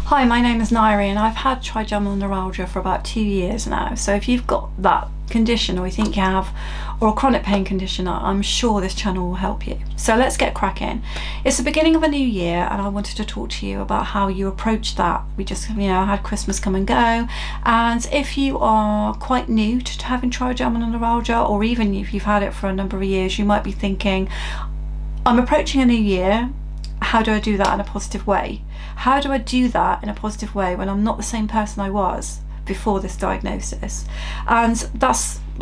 Hi, my name is Nairi and I've had trigeminal neuralgia for about 2 years now. So if you've got that condition, or you think you have, or a chronic pain condition, I'm sure this channel will help you. So let's get cracking. It's the beginning of a new year and I wanted to talk to you about how you approach that. We just, had Christmas come and go. And if you are quite new to having trigeminal neuralgia, or even if you've had it for a number of years, you might be thinking, I'm approaching a new year. How do I do that in a positive way? How do I do that in a positive way when I'm not the same person I was before this diagnosis? And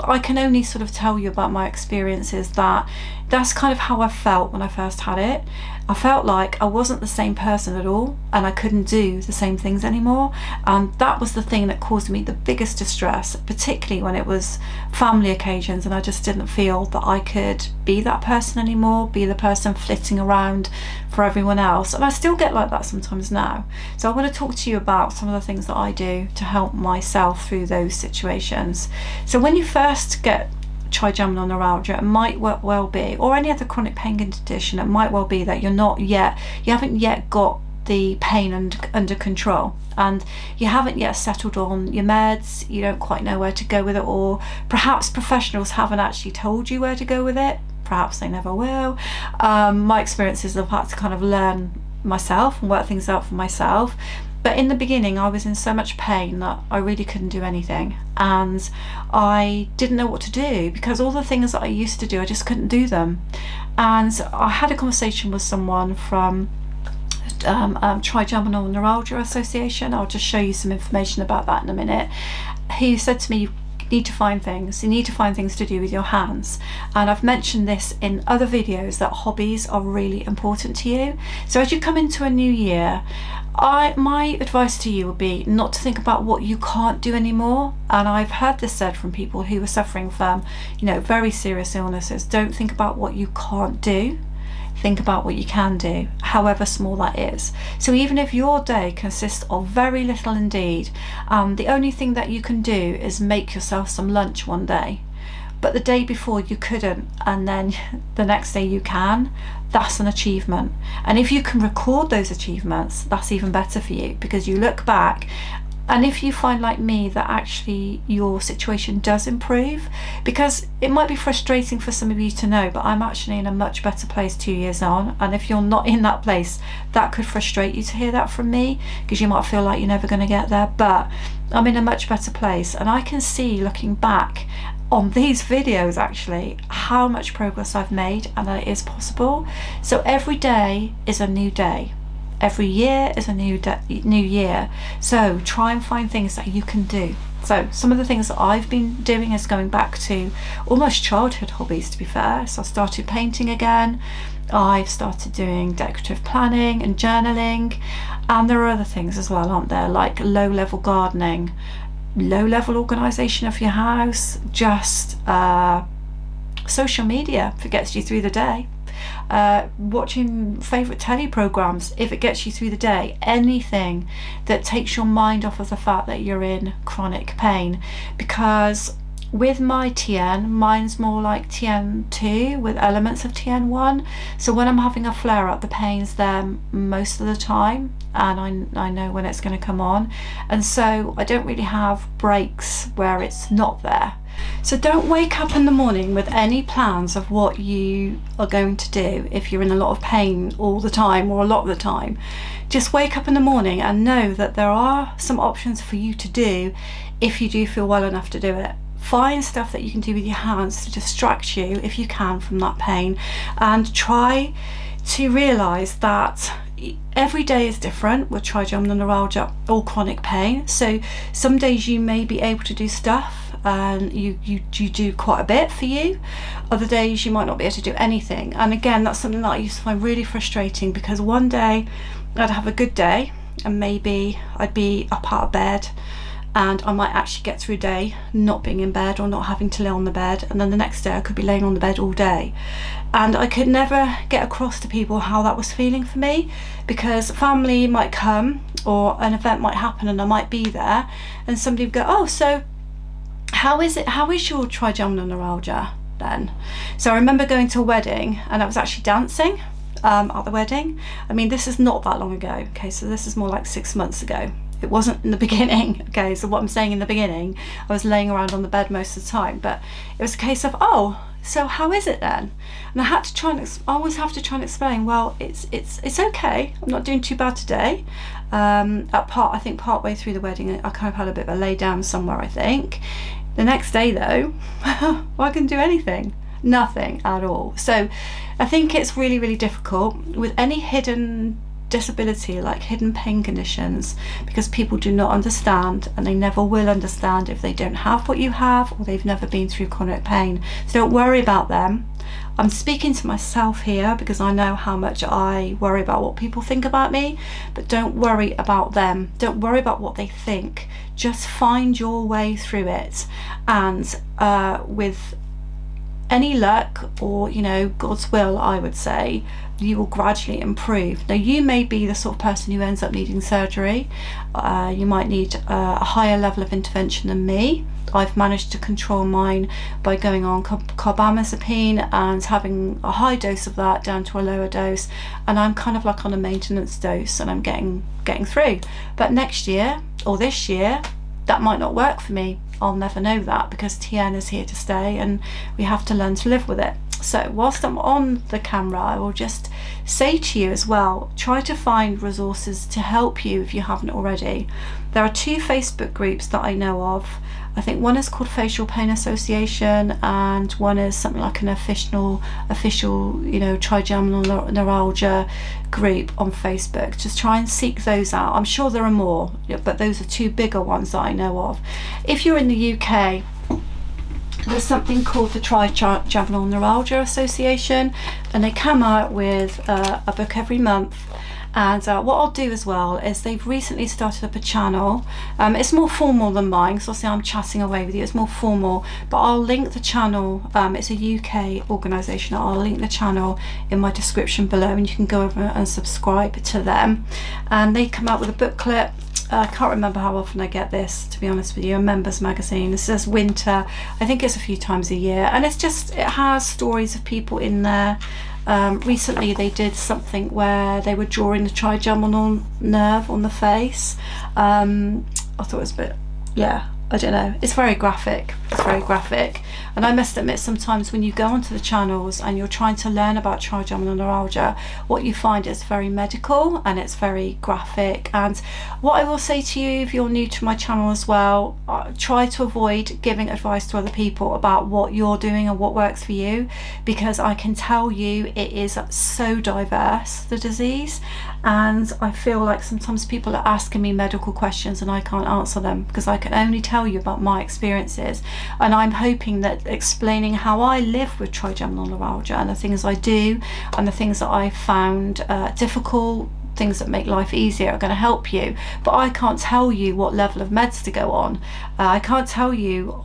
I can only sort of tell you about my experiences. That's kind of how I felt when I first had it. I felt like I wasn't the same person at all and I couldn't do the same things anymore, and that was the thing that caused me the biggest distress, particularly when it was family occasions and I just didn't feel that I could be that person anymore, be the person flitting around for everyone else. And I still get like that sometimes now. So I want to talk to you about some of the things that I do to help myself through those situations. So when you first get trigeminal neuralgia, it might well be, or any other chronic pain condition, it might well be that you haven't yet got the pain under control, and you haven't yet settled on your meds. You don't quite know where to go with it, or perhaps professionals haven't actually told you where to go with it. Perhaps they never will. My experience is I've had to kind of learn myself and work things out for myself. But in the beginning I was in so much pain that I really couldn't do anything, and I didn't know what to do because all the things that I used to do, I just couldn't do them. And I had a conversation with someone from Trigeminal Neuralgia Association. I'll just show you some information about that in a minute. He said to me, you need to find things to do with your hands. And I've mentioned this in other videos that hobbies are really important to you. So as you come into a new year, my advice to you would be not to think about what you can't do anymore. And I've heard this said from people who are suffering from very serious illnesses. Don't think about what you can't do, think about what you can do, however small that is. So even if your day consists of very little indeed, the only thing that you can do is make yourself some lunch one day, but the day before you couldn't, and then the next day you can, that's an achievement. And if you can record those achievements, that's even better for you, because you look back, and if you find like me that actually your situation does improve, because it might be frustrating for some of you to know, but I'm actually in a much better place 2 years on. And if you're not in that place, that could frustrate you to hear that from me, because you might feel like you're never going to get there. But I'm in a much better place, and I can see, looking back on these videos, actually how much progress I've made, and that it is possible. So every day is a new day. Every year is a new year. So try and find things that you can do. So some of the things that I've been doing is going back to almost childhood hobbies, to be fair. So I started painting again. I've started doing decorative planning and journaling. And there are other things as well, aren't there? Like low-level gardening, low-level organisation of your house, just social media if it gets you through the day. Watching favourite telly programmes if it gets you through the day. Anything that takes your mind off of the fact that you're in chronic pain. Because with my TN, mine's more like TN2 with elements of TN1. So when I'm having a flare up, the pain's there most of the time, and I know when it's going to come on, and so I don't really have breaks where it's not there. So don't wake up in the morning with any plans of what you are going to do if you're in a lot of pain all the time, or a lot of the time. Just wake up in the morning and know that there are some options for you to do if you do feel well enough to do it. Find stuff that you can do with your hands to distract you if you can from that pain, and try to realise that every day is different with trigeminal neuralgia or chronic pain. So some days you may be able to do stuff and you do quite a bit for you. Other days you might not be able to do anything. And again, that's something that I used to find really frustrating, because one day I'd have a good day and maybe I'd be up out of bed and I might actually get through a day not being in bed or not having to lay on the bed, and then the next day I could be laying on the bed all day. And I could never get across to people how that was feeling for me, because family might come or an event might happen and I might be there, and somebody would go, oh, so how is your trigeminal neuralgia then? So I remember going to a wedding and I was actually dancing, at the wedding. I mean, this is not that long ago, okay, so this is more like 6 months ago. It wasn't in the beginning, okay, so what I'm saying in the beginning, I was laying around on the bed most of the time, but it was a case of, oh, so how is it then? And I had to try and I always have to try and explain, well, it's okay, I'm not doing too bad today. I think part way through the wedding, I kind of had a bit of a lay down somewhere, I think. The next day though, well, I couldn't do anything, nothing at all. So I think it's really, really difficult with any hidden disability, like hidden pain conditions, because people do not understand, and they never will understand if they don't have what you have, or they've never been through chronic pain. So don't worry about them. I'm speaking to myself here because I know how much I worry about what people think about me, but don't worry about them. Don't worry about what they think. Just find your way through it, and with any luck, or you know, God's will, I would say, you will gradually improve. Now, you may be the sort of person who ends up needing surgery. You might need a higher level of intervention than me. I've managed to control mine by going on carbamazepine and having a high dose of that down to a lower dose, and I'm kind of like on a maintenance dose, and I'm getting through. But next year or this year, that might not work for me. I'll never know that, because TN is here to stay, and we have to learn to live with it. So whilst I'm on the camera, I will just say to you as well, try to find resources to help you if you haven't already. There are 2 Facebook groups that I know of. I think one is called Facial Pain Association, and one is something like an official, you know, Trigeminal Neuralgia group on Facebook. Just try and seek those out. I'm sure there are more, but those are 2 bigger ones that I know of. If you're in the UK, there's something called the Trigeminal Neuralgia Association, and they come out with a book every month. And what I'll do as well is they've recently started up a channel. It's more formal than mine, because obviously I'm chatting away with you. It's more formal, but I'll link the channel. It's a UK organisation. I'll link the channel in my description below, and you can go over and subscribe to them. And they come out with a booklet. I can't remember how often I get this, to be honest with you, a members magazine. This says winter. I think it's a few times a year, and it's just, it has stories of people in there. Recently they did something where they were drawing the trigeminal nerve on the face. I thought it was a bit, yeah, I don't know, it's very graphic. It's very graphic, and I must admit, sometimes when you go onto the channels and you're trying to learn about trigeminal neuralgia, what you find is very medical and it's very graphic. And what I will say to you, if you're new to my channel as well, try to avoid giving advice to other people about what you're doing and what works for you, because I can tell you it is so diverse, the disease, and I feel like sometimes people are asking me medical questions and I can't answer them, because I can only tell you about my experiences. And I'm hoping that explaining how I live with trigeminal neuralgia and the things I do and the things that I found difficult, things that make life easier, are going to help you. But I can't tell you what level of meds to go on. I can't tell you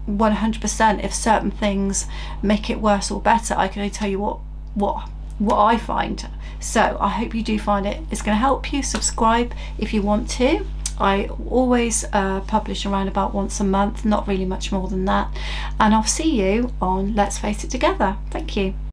100% if certain things make it worse or better. I can only tell you what I find. So I hope you do find it's going to help you. Subscribe if you want to. I always publish around about once a month, not really much more than that, and I'll see you on Let's Face It Together. Thank you.